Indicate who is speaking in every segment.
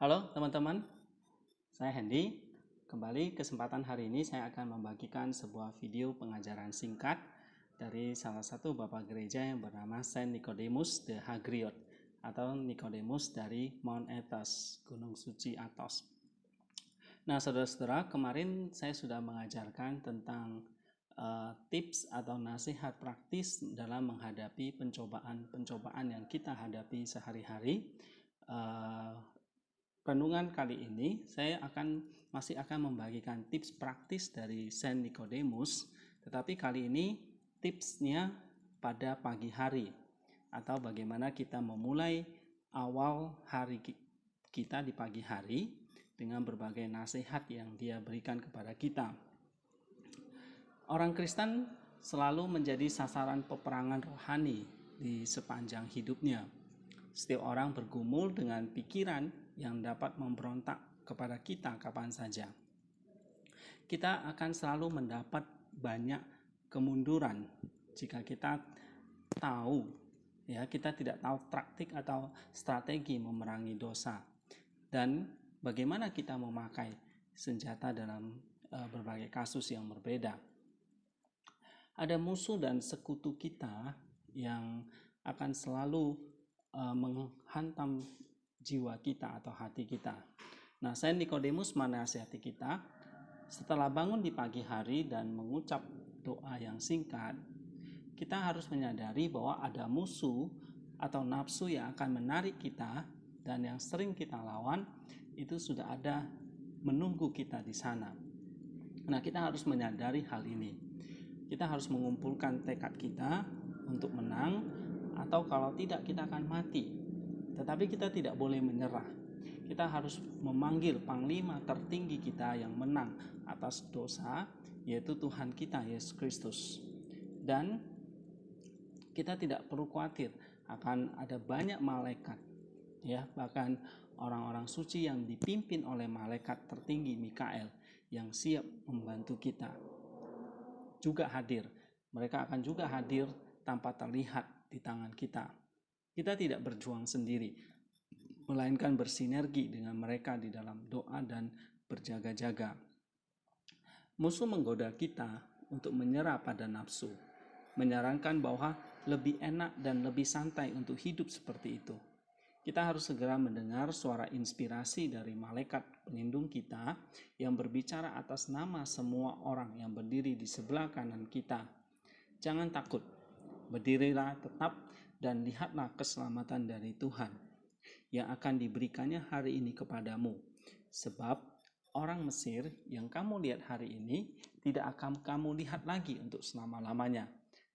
Speaker 1: Halo teman-teman, saya Hendy. Kembali kesempatan hari ini saya akan membagikan sebuah video pengajaran singkat dari salah satu bapak gereja yang bernama Saint Nicodemus de Hagriot atau Nicodemus dari Mount Athos, Gunung Suci Athos. Nah, saudara-saudara, kemarin saya sudah mengajarkan tentang tips atau nasihat praktis dalam menghadapi pencobaan yang kita hadapi sehari-hari. Renungan kali ini saya masih akan membagikan tips praktis dari Saint Nicodemus, tetapi kali ini tipsnya pada pagi hari atau bagaimana kita memulai awal hari kita di pagi hari dengan berbagai nasihat yang dia berikan kepada kita. Orang Kristen selalu menjadi sasaran peperangan rohani di sepanjang hidupnya. Setiap orang bergumul dengan pikiran yang dapat memberontak kepada kita kapan saja. Kita akan selalu mendapat banyak kemunduran jika kita kita tidak tahu taktik atau strategi memerangi dosa dan bagaimana kita memakai senjata dalam berbagai kasus yang berbeda. Ada musuh dan sekutu kita yang akan selalu menghantam jiwa kita atau hati kita. Nah, Saint Nicodemus menasihati kita, setelah bangun di pagi hari dan mengucap doa yang singkat, kita harus menyadari bahwa ada musuh atau nafsu yang akan menarik kita dan yang sering kita lawan itu sudah ada menunggu kita di sana. Nah, kita harus menyadari hal ini. Kita harus mengumpulkan tekad kita untuk menang, atau kalau tidak kita akan mati. Tetapi kita tidak boleh menyerah. Kita harus memanggil panglima tertinggi kita yang menang atas dosa, yaitu Tuhan kita Yesus Kristus. Dan kita tidak perlu khawatir akan ada banyak malaikat, bahkan orang-orang suci yang dipimpin oleh malaikat tertinggi Mikael yang siap membantu kita juga hadir. Mereka akan juga hadir tanpa terlihat di tangan kita. Kita tidak berjuang sendiri, melainkan bersinergi dengan mereka di dalam doa dan berjaga-jaga. Musuh menggoda kita untuk menyerah pada nafsu, menyarankan bahwa lebih enak dan lebih santai untuk hidup seperti itu. Kita harus segera mendengar suara inspirasi dari malaikat pelindung kita yang berbicara atas nama semua orang yang berdiri di sebelah kanan kita. Jangan takut, berdirilah tetap dan lihatlah keselamatan dari Tuhan yang akan diberikannya hari ini kepadamu. Sebab orang Mesir yang kamu lihat hari ini tidak akan kamu lihat lagi untuk selama-lamanya.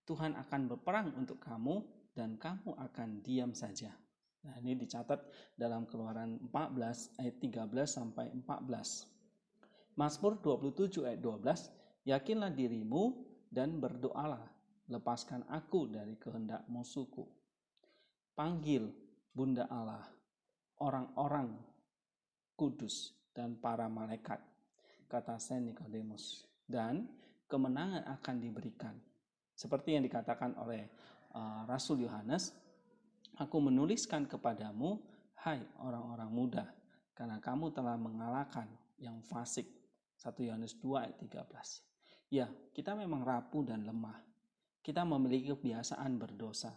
Speaker 1: Tuhan akan berperang untuk kamu dan kamu akan diam saja. Nah, ini dicatat dalam Keluaran 14 ayat 13 sampai 14. Mazmur 27 ayat 12, yakinlah dirimu dan berdoalah, lepaskan aku dari kehendak musuhku. Panggil Bunda Allah, orang-orang kudus dan para malaikat, kata Saint Nicodemus, dan kemenangan akan diberikan. Seperti yang dikatakan oleh Rasul Yohanes, aku menuliskan kepadamu, hai orang-orang muda, karena kamu telah mengalahkan yang fasik. 1 Yohanes 2 ayat 13. Ya, kita memang rapuh dan lemah. Kita memiliki kebiasaan berdosa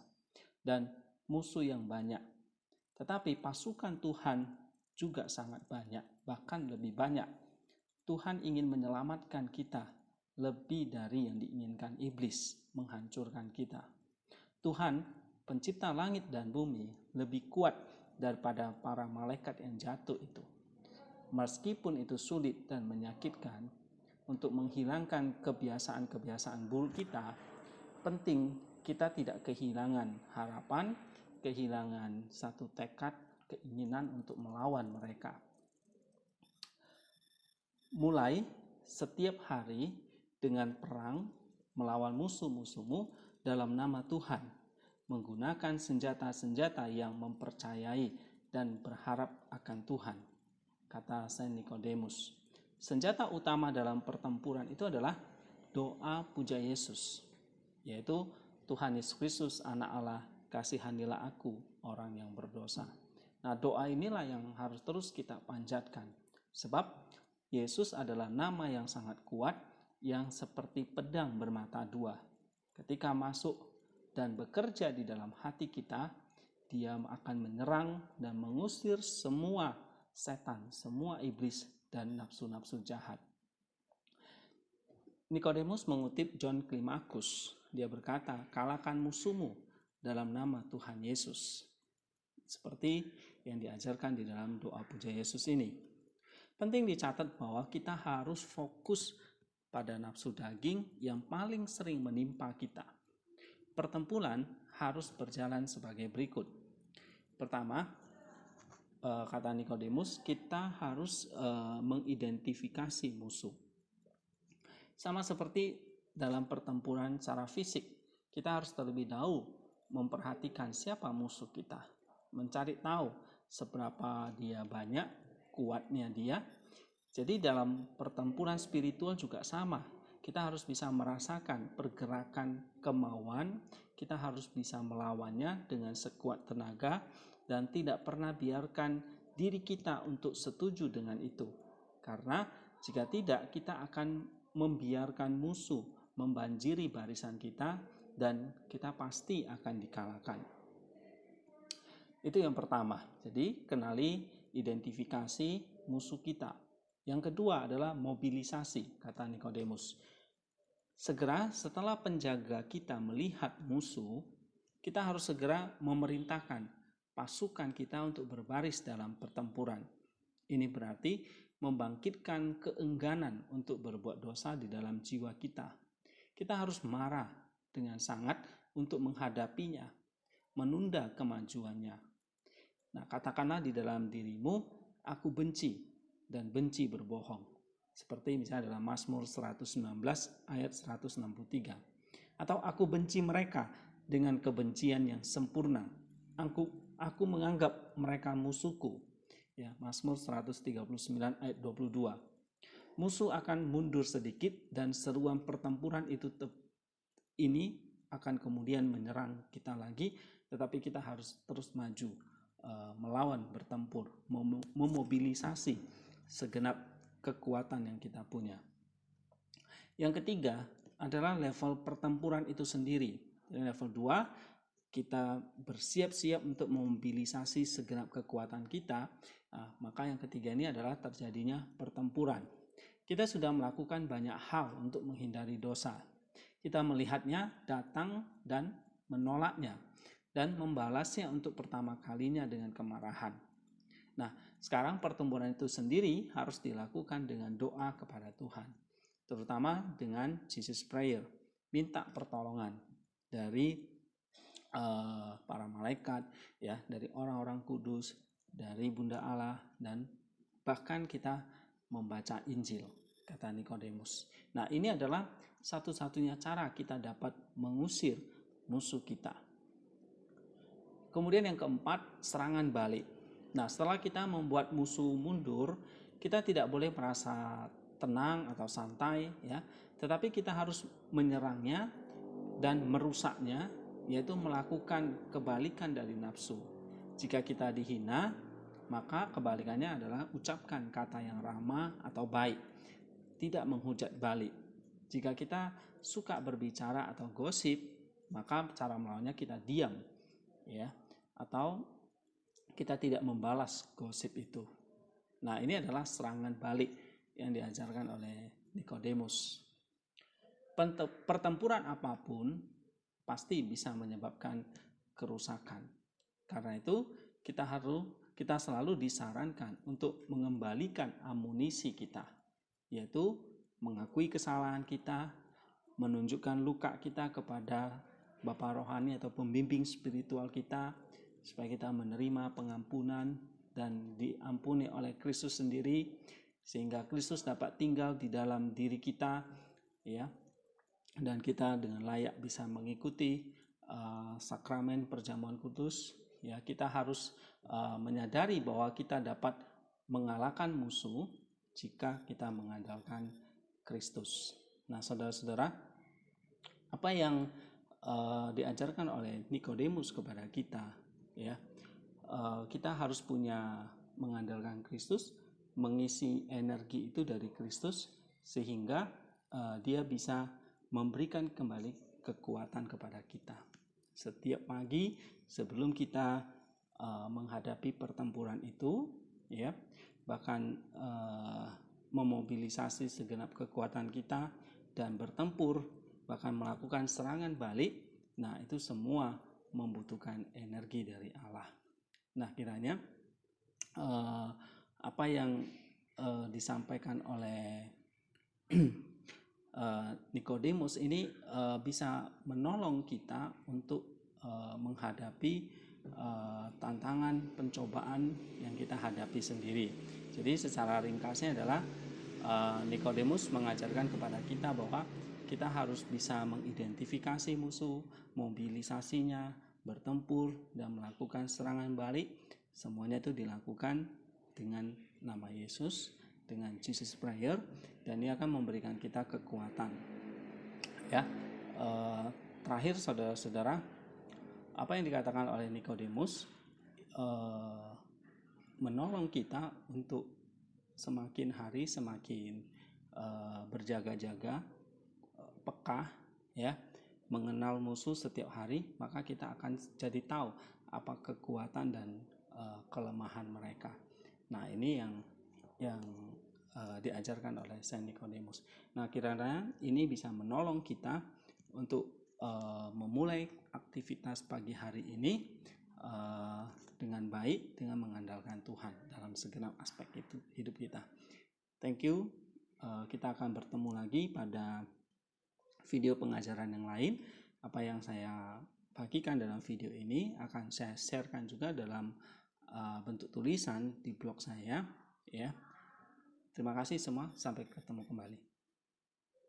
Speaker 1: dan musuh yang banyak. Tetapi pasukan Tuhan juga sangat banyak, bahkan lebih banyak. Tuhan ingin menyelamatkan kita lebih dari yang diinginkan iblis menghancurkan kita. Tuhan, pencipta langit dan bumi, lebih kuat daripada para malaikat yang jatuh itu. Meskipun itu sulit dan menyakitkan, untuk menghilangkan kebiasaan-kebiasaan buruk kita, penting kita tidak kehilangan harapan, kehilangan satu tekad, keinginan untuk melawan mereka. Mulai setiap hari dengan perang melawan musuh-musuhmu dalam nama Tuhan, menggunakan senjata-senjata yang mempercayai dan berharap akan Tuhan, kata Saint Nicodemus. Senjata utama dalam pertempuran itu adalah doa puja Yesus, yaitu Tuhan Yesus Kristus, Anak Allah, kasihanilah aku, orang yang berdosa. Nah, doa inilah yang harus terus kita panjatkan. Sebab Yesus adalah nama yang sangat kuat, yang seperti pedang bermata dua. Ketika masuk dan bekerja di dalam hati kita, Dia akan menyerang dan mengusir semua setan, semua iblis dan nafsu-nafsu jahat. Nikodemus mengutip John Climacus. Dia berkata, kalahkan musuhmu dalam nama Tuhan Yesus. Seperti yang diajarkan di dalam doa puja Yesus ini. Penting dicatat bahwa kita harus fokus pada nafsu daging yang paling sering menimpa kita. Pertempuran harus berjalan sebagai berikut. Pertama, kata Nikodemus, kita harus mengidentifikasi musuh. Sama seperti dalam pertempuran secara fisik, kita harus terlebih dahulu memperhatikan siapa musuh kita, mencari tahu seberapa dia banyak, kuatnya dia. Jadi dalam pertempuran spiritual juga sama. Kita harus bisa merasakan pergerakan kemauan, kita harus bisa melawannya dengan sekuat tenaga dan tidak pernah biarkan diri kita untuk setuju dengan itu. Karena jika tidak, kita akan membiarkan musuh membanjiri barisan kita dan kita pasti akan dikalahkan. Itu yang pertama. Jadi kenali, identifikasi musuh kita. Yang kedua adalah mobilisasi, kata Nikodemus. Segera setelah penjaga kita melihat musuh, kita harus segera memerintahkan pasukan kita untuk berbaris dalam pertempuran. Ini berarti membangkitkan keengganan untuk berbuat dosa di dalam jiwa kita. Kita harus marah dengan sangat untuk menghadapinya, menunda kemajuannya. Nah, katakanlah di dalam dirimu, aku benci dan benci berbohong. Seperti misalnya dalam Mazmur 119 ayat 163. Atau aku benci mereka dengan kebencian yang sempurna. Aku menganggap mereka musuhku. Ya, Mazmur 139 ayat 22. Musuh akan mundur sedikit dan seruan pertempuran ini akan kemudian menyerang kita lagi, tetapi kita harus terus maju, melawan, bertempur, memobilisasi segenap kekuatan yang kita punya. Yang ketiga adalah level pertempuran itu sendiri. Level 2, kita bersiap-siap untuk memobilisasi segenap kekuatan kita. Maka yang ketiga ini adalah terjadinya pertempuran. Kita sudah melakukan banyak hal untuk menghindari dosa. Kita melihatnya, datang dan menolaknya, dan membalasnya untuk pertama kalinya dengan kemarahan. Nah, sekarang pertempuran itu sendiri harus dilakukan dengan doa kepada Tuhan, terutama dengan Jesus prayer, minta pertolongan dari para malaikat, ya, dari orang-orang kudus, dari Bunda Allah, dan bahkan kita membaca Injil, kata Nikodemus. Nah, ini adalah satu-satunya cara kita dapat mengusir musuh kita. Kemudian yang keempat, serangan balik. Nah, setelah kita membuat musuh mundur, kita tidak boleh merasa tenang atau santai, ya, tetapi kita harus menyerangnya dan merusaknya, yaitu melakukan kebalikan dari nafsu. Jika kita dihina, maka kebalikannya adalah ucapkan kata yang ramah atau baik, tidak menghujat balik. Jika kita suka berbicara atau gosip, maka cara melawannya kita diam, ya, atau kita tidak membalas gosip itu. Nah, ini adalah serangan balik yang diajarkan oleh Nikodemus. Pertempuran apapun pasti bisa menyebabkan kerusakan. Karena itu kita selalu disarankan untuk mengembalikan amunisi kita, yaitu mengakui kesalahan kita, menunjukkan luka kita kepada Bapa rohani atau pembimbing spiritual kita, supaya kita menerima pengampunan dan diampuni oleh Kristus sendiri, sehingga Kristus dapat tinggal di dalam diri kita, ya, dan kita dengan layak bisa mengikuti sakramen perjamuan kudus. Ya, kita harus menyadari bahwa kita dapat mengalahkan musuh jika kita mengandalkan Kristus. Nah, saudara-saudara, apa yang diajarkan oleh Nikodemus kepada kita, ya, kita harus punya mengandalkan Kristus, mengisi energi itu dari Kristus, sehingga dia bisa memberikan kembali kekuatan kepada kita. Setiap pagi sebelum kita menghadapi pertempuran itu, ya, bahkan memobilisasi segenap kekuatan kita dan bertempur, bahkan melakukan serangan balik. Nah, itu semua membutuhkan energi dari Allah. Nah, kiranya apa yang disampaikan oleh Nikodemus ini bisa menolong kita untuk menghadapi tantangan pencobaan yang kita hadapi sendiri. Jadi secara ringkasnya adalah Nikodemus mengajarkan kepada kita bahwa kita harus bisa mengidentifikasi musuh, mobilisasinya, bertempur, dan melakukan serangan balik. Semuanya itu dilakukan dengan nama Yesus, dengan Jesus Prayer, dan Dia akan memberikan kita kekuatan. Ya, terakhir saudara-saudara, apa yang dikatakan oleh Nikodemus menolong kita untuk semakin hari semakin berjaga-jaga, peka, ya, mengenal musuh setiap hari, maka kita akan jadi tahu apa kekuatan dan kelemahan mereka. Nah, ini yang diajarkan oleh Saint Nikodemus. Nah, kiranya ini bisa menolong kita untuk memulai aktivitas pagi hari ini dengan baik, dengan mengandalkan Tuhan dalam segenap aspek hidup kita. Thank you. Kita akan bertemu lagi pada video pengajaran yang lain. Apa yang saya bagikan dalam video ini akan saya sharekan juga dalam bentuk tulisan di blog saya, ya. Terima kasih semua, sampai ketemu kembali.